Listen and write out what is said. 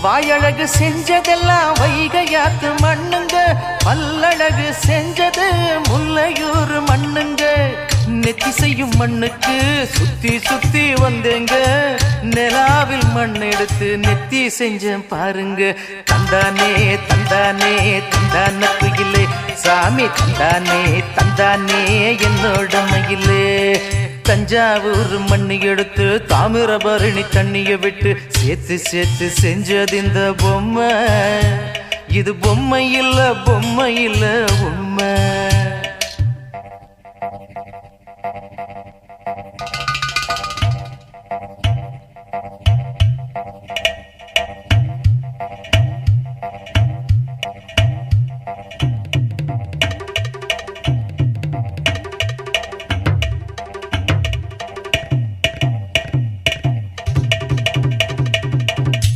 வாயழகு செஞ்சதெல்லாம் வைகையாத்து மண்ணுங்க, பல்லழகு செஞ்சது முல்லையூர் மண்ணுங்க. நெத்தி செய்யும் மண்ணுக்கு சுத்தி சுத்தி வந்தேங்க, நிலாவில் மண் எடுத்து நெத்தி செஞ்சேன் பாருங்க. தந்தானே தந்தானே தந்தான குயிலே, சாமி தந்தானே தந்தானே என்னோட மயிலே. தஞ்சாவூர் மண்ணி எடுத்து தாமிரபரணி தண்ணிய விட்டு சேர்த்து சேர்த்து செஞ்சது இந்த பொம்மை. இது பொம்மை இல்ல பொம்மை இல்ல உண்மை.